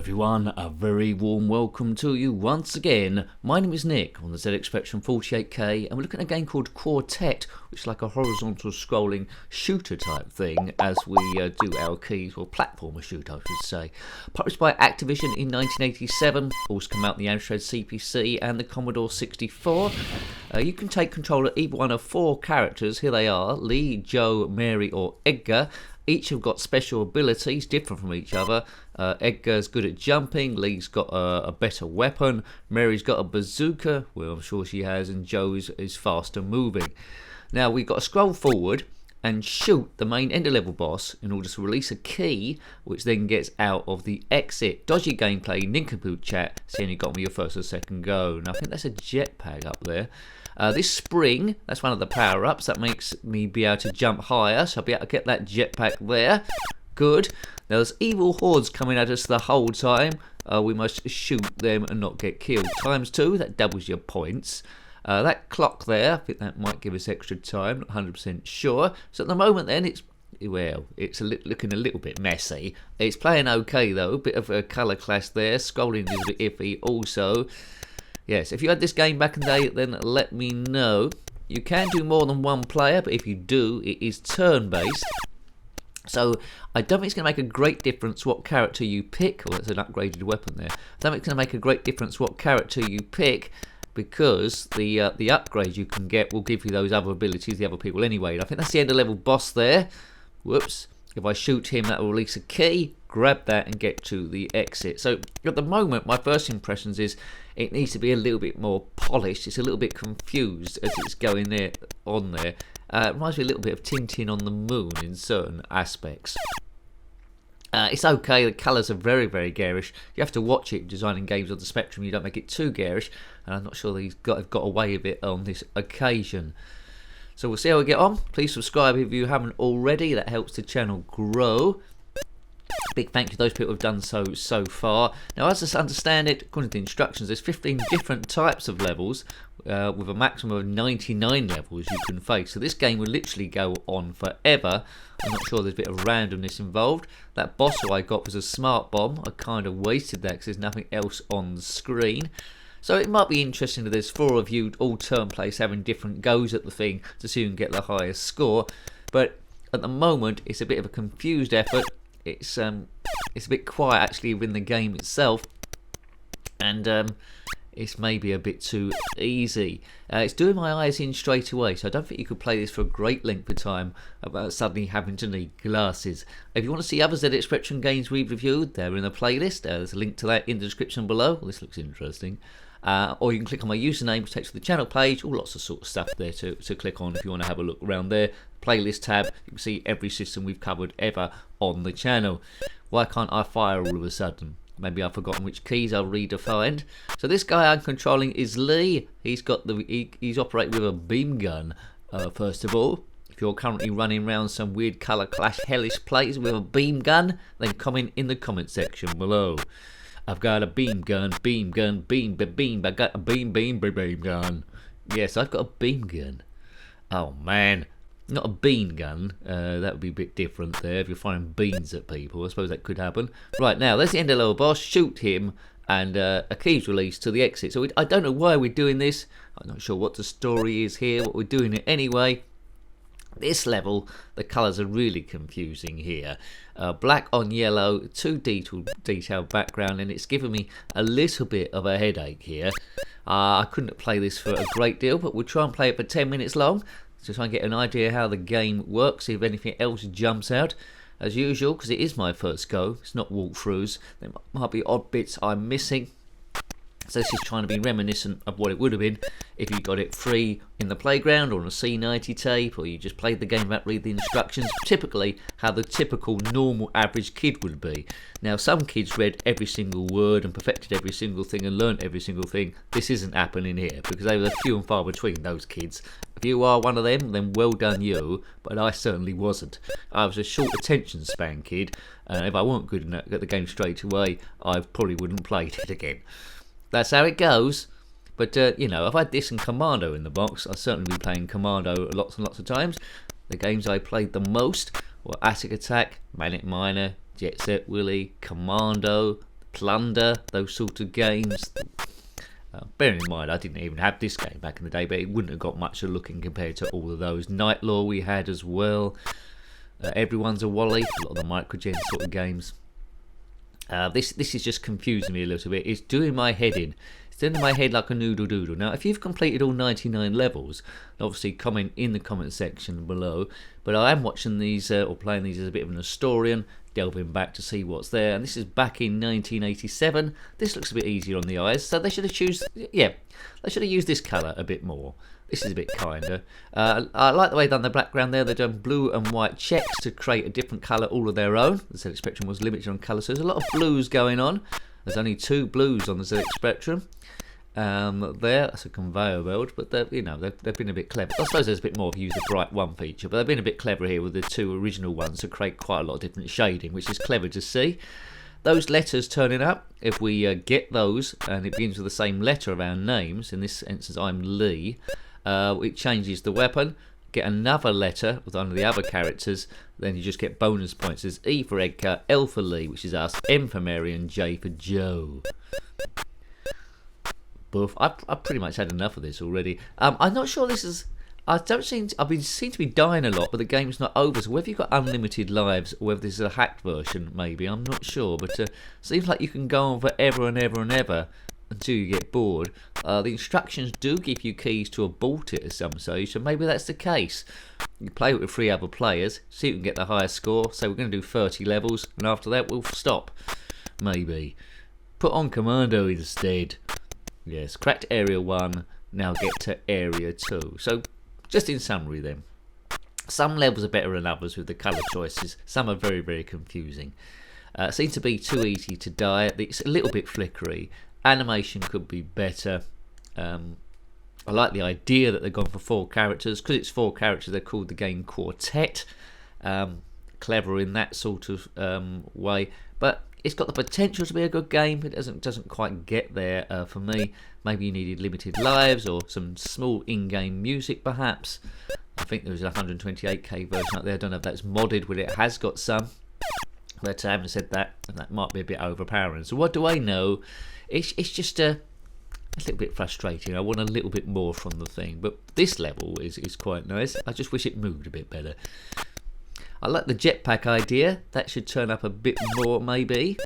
everyone, a very warm welcome to you once again. My name is Nick on the zxspectrum 48K, and we're looking at a game called Quartet, which is like a horizontal scrolling shooter type thing as we do our keys, or platformer shooter I should say. Published by Activision in 1987, also come out in the Amstrad CPC and the Commodore 64. You can take control of either one of four characters. Here they are: Lee, Joe, Mary or Edgar. Each have got special abilities different from each other. Edgar's good at jumping, Lee's got a better weapon, Mary's got a bazooka, well I'm sure she has, and Joe is faster moving. Now we've got to scroll forward and shoot the main end of level boss in order to release a key which then gets out of the exit. Dodgy gameplay, nincompoop chat, saying you got me your first or second go. Now I think that's a jetpack up there. This spring, that's one of the power-ups, that makes me be able to jump higher, so I'll be able to get that jetpack there. Good. Now there's evil hordes coming at us the whole time. We must shoot them and not get killed. ×2, that doubles your points. That clock there, I think that might give us extra time, not 100% sure. So at the moment then, it's looking a little bit messy. It's playing okay though, bit of a colour clash there, scrolling is a bit iffy also. Yes, if you had this game back in the day, then let me know. You can do more than one player, but if you do, it is turn-based. So I don't think it's going to make a great difference what character you pick. Oh, that's an upgraded weapon there. I don't think it's going to make a great difference what character you pick, because the upgrade you can get will give you those other abilities, the other people anyway. I think that's the end of level boss there. Whoops. If I shoot him, that will release a key. Grab that and get to the exit. So at the moment, my first impressions is it needs to be a little bit more polished. It's a little bit confused as it's going there on there. It reminds me a little bit of Tintin on the Moon in certain aspects. It's okay, the colours are very, very garish. You have to watch it designing games on the Spectrum, you don't make it too garish, and I'm not sure they've got away with it on this occasion. So we'll see how we get on. Please subscribe if you haven't already, that helps the channel grow. Big thank you to those people who have done so far. Now, as I understand it, according to the instructions, there's 15 different types of levels with a maximum of 99 levels you can face. So this game will literally go on forever. I'm not sure there's a bit of randomness involved. That boss who I got was a smart bomb. I kind of wasted that because there's nothing else on the screen. So it might be interesting that there's four of you all turn place having different goes at the thing to see who can get the highest score. But at the moment, it's a bit of a confused effort. It's a bit quiet actually within the game itself, and it's maybe a bit too easy. It's doing my eyes in straight away, so I don't think you could play this for a great length of time without suddenly having to need glasses. If you want to see other zxspectrum games we've reviewed, they're in the playlist. There's a link to that in the description below. Well, this looks interesting. Or you can click on my username, which takes you to the channel page. All lots of sort of stuff there to click on if you want to have a look around there. Playlist tab, you can see every system we've covered ever on the channel. Why can't I fire all of a sudden? Maybe I've forgotten which keys I've redefined. So this guy I'm controlling is Lee. He's operating with a beam gun, first of all. If you're currently running around some weird colour clash hellish place with a beam gun, then comment in the comment section below. I've got a beam gun, beam, I got a beam gun. Yes, I've got a beam gun. Oh man, not a bean gun. That would be a bit different there if you're firing beans at people. I suppose that could happen. Right, now, there's the end of level boss. Shoot him, and a key's released to the exit. So I don't know why we're doing this. I'm not sure what the story is here, but we're doing it anyway. This level, the colours are really confusing here. Black on yellow, too detailed background, and it's given me a little bit of a headache here. I couldn't play this for a great deal, but we'll try and play it for 10 minutes long to try and get an idea how the game works, see if anything else jumps out. As usual, because it is my first go, it's not walkthroughs, there might be odd bits I'm missing. So this is trying to be reminiscent of what it would have been if you got it free in the playground or on a C90 tape, or you just played the game without reading the instructions. Typically how the typical normal average kid would be. Now some kids read every single word and perfected every single thing and learnt every single thing. This isn't happening here because they were few and far between, those kids. If you are one of them, then well done you, but I certainly wasn't. I was a short attention span kid, and if I weren't good enough to get the game straight away, I probably wouldn't play it again. That's how it goes. But, you know, I've had this and Commando in the box. I've certainly been playing Commando lots and lots of times. The games I played the most were Attic Attack, Manic Miner, Jet Set Willy, Commando, Plunder, those sort of games. Bearing in mind, I didn't even have this game back in the day, but it wouldn't have got much of looking compared to all of those. Night Law we had as well. Everyone's a Wally, a lot of the microgen sort of games. This is just confusing me a little bit. It's doing my head in. It's doing my head like a noodle doodle. Now, if you've completed all 99 levels, obviously comment in the comment section below. But I am watching these, or playing these as a bit of an historian, delving back to see what's there. And this is back in 1987. This looks a bit easier on the eyes, so they should have used this colour a bit more. This is a bit kinder. I like the way they've done the background there. They've done blue and white checks to create a different colour all of their own. The ZX Spectrum was limited on colour, so there's a lot of blues going on. There's only 2 blues on the ZX Spectrum. That's a conveyor belt, but they've been a bit clever. I suppose there's a bit more of use the bright one feature, but they've been a bit clever here with the 2 original ones to create quite a lot of different shading, which is clever to see. Those letters turning up, if we get those, and it begins with the same letter of our names, in this instance I'm Lee, it changes the weapon. Get another letter with one of the other characters, then you just get bonus points. There's E for Edgar, L for Lee, which is us, M for Mary, and J for Joe. I've pretty much had enough of this already. I'm not sure this is. I've been seem to be dying a lot, but the game's not over. So whether you've got unlimited lives or whether this is a hacked version, maybe I'm not sure. But seems like you can go on forever and ever and ever until you get bored. The instructions do give you keys to abort it at some stage, so maybe that's the case. You play with 3 other players, see who can get the highest score. So we're going to do 30 levels, and after that we'll stop. Maybe put on Commando instead. Yes, cracked Area 1, now get to Area 2. So, just in summary then, some levels are better than others with the colour choices. Some are very, very confusing. Seem to be too easy to die. It's a little bit flickery. Animation could be better. I like the idea that they've gone for 4 characters. Because it's 4 characters, they're called the game Quartet. Clever in that sort of way. But it's got the potential to be a good game. It doesn't quite get there for me. Maybe you needed limited lives or some small in-game music, perhaps. I think there's a 128k version out there. I don't know if that's modded, but it has got some. But I haven't said that, and that might be a bit overpowering. So what do I know? It's just a little bit frustrating. I want a little bit more from the thing. But this level is quite nice. I just wish it moved a bit better. I like the jetpack idea. That should turn up a bit more, maybe.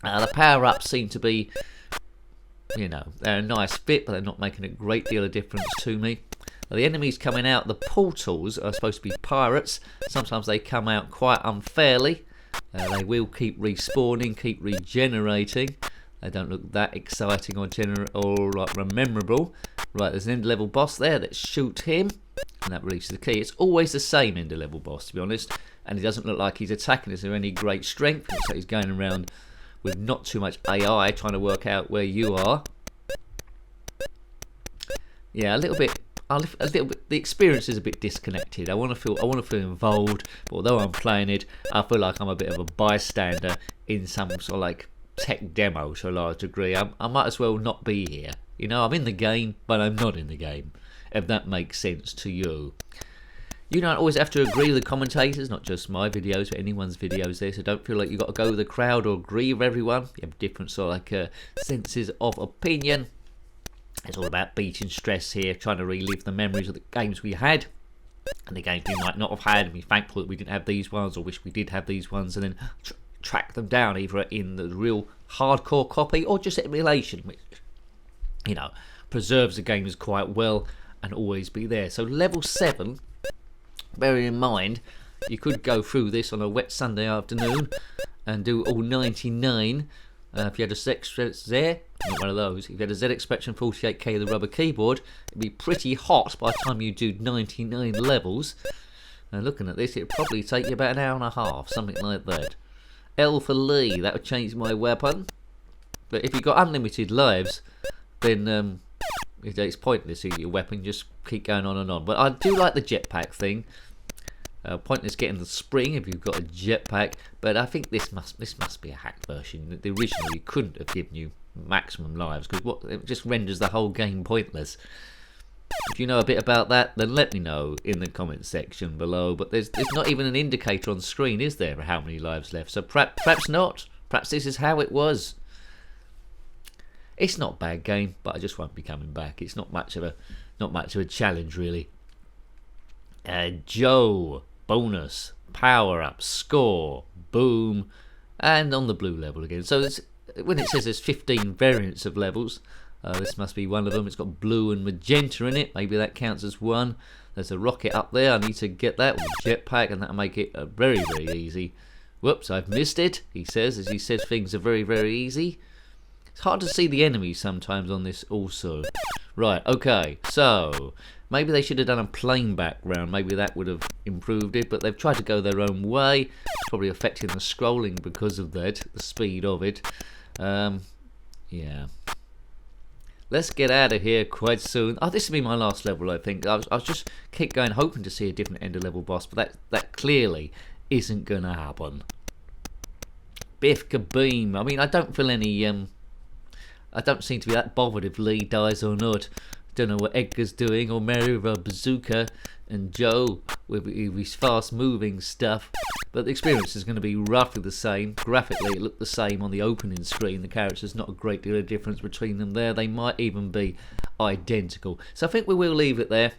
The power-ups seem to be, they're a nice fit, but they're not making a great deal of difference to me. The enemies coming out the portals are supposed to be pirates. Sometimes they come out quite unfairly. They will keep respawning, keep regenerating. They don't look that exciting or memorable. Right, there's an end-level boss there. Let's shoot him. And that releases the key. It's always the same end-level boss, to be honest. And he doesn't look like he's attacking us with any great strength. It looks like he's going around with not too much AI trying to work out where you are. Yeah, a little bit. The experience is a bit disconnected. I want to feel involved. But although I'm playing it, I feel like I'm a bit of a bystander in some sort of like tech demo to a large degree. I might as well not be here. I'm in the game, but I'm not in the game. If that makes sense to you. You don't always have to agree with the commentators, not just my videos, but anyone's videos there, so don't feel like you've got to go with the crowd or agree with everyone. You have different sort of senses of opinion. It's all about beating stress here, trying to relive the memories of the games we had, and the games we might not have had, and be thankful that we didn't have these ones, or wish we did have these ones, and then track them down, either in the real hardcore copy, or just emulation, which, preserves the games quite well, and always be there. So level 7, bearing in mind you could go through this on a wet Sunday afternoon and do all 99 if you had a ZX there, not one of those. If you had a ZX Spectrum 48k, the rubber keyboard, it'd be pretty hot by the time you do 99 levels. And looking at this, it'd probably take you about an hour and a half, something like that. L for Lee, that would change my weapon. But if you've got unlimited lives, then it's pointless using your weapon, just keep going on and on. But I do like the jetpack thing. Pointless getting the spring if you've got a jetpack, but I think this must be a hacked version. The original you couldn't have given you maximum lives, because it just renders the whole game pointless. If you know a bit about that, then let me know in the comment section below. But there's not even an indicator on screen, is there, for how many lives left? So perhaps not. Perhaps this is how it was. It's not a bad game, but I just won't be coming back. It's not much of a challenge, really. Joe, bonus, power up, score, boom, and on the blue level again. So when it says there's 15 variants of levels, this must be one of them. It's got blue and magenta in it. Maybe that counts as one. There's a rocket up there. I need to get that with a jetpack, and that'll make it very, very easy. Whoops, I've missed it, he says, as he says things are very, very easy. It's hard to see the enemies sometimes on this also. Right, okay, so maybe they should have done a plain background. Maybe that would have improved it, but they've tried to go their own way. It's probably affecting the scrolling because of that, the speed of it. Yeah. Let's get out of here quite soon. Oh, this will be my last level, I think. I was just keep going, hoping to see a different end of level boss, but that clearly isn't going to happen. Biff Kaboom. I mean, I don't feel any... I don't seem to be that bothered if Lee dies or not. Don't know what Edgar's doing, or Mary with a bazooka, and Joe with his fast-moving stuff. But the experience is going to be roughly the same. Graphically, it looked the same on the opening screen. The characters, not a great deal of difference between them there. They might even be identical. So I think we will leave it there.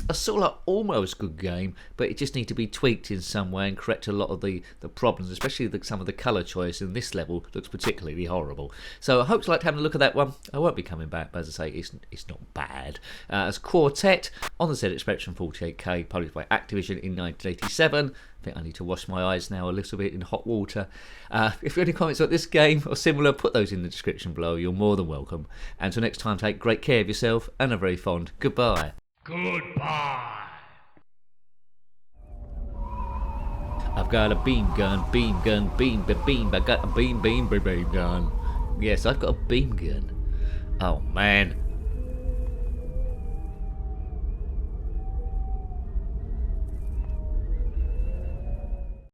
A sort of almost good game, but it just needs to be tweaked in some way and correct a lot of the problems, especially some of the colour choice in this level looks particularly horrible. So I hope you liked having a look at that one. I won't be coming back, but as I say, it's not bad. As Quartet on the zxspectrum 48K, published by Activision in 1987. I think I need to wash my eyes now a little bit in hot water. If you have any comments about this game or similar, put those in the description below. You're more than welcome. And until next time, take great care of yourself and a very fond goodbye. Goodbye. I've got a beam gun, I got a beam gun. Yes, I've got a beam gun. Oh man,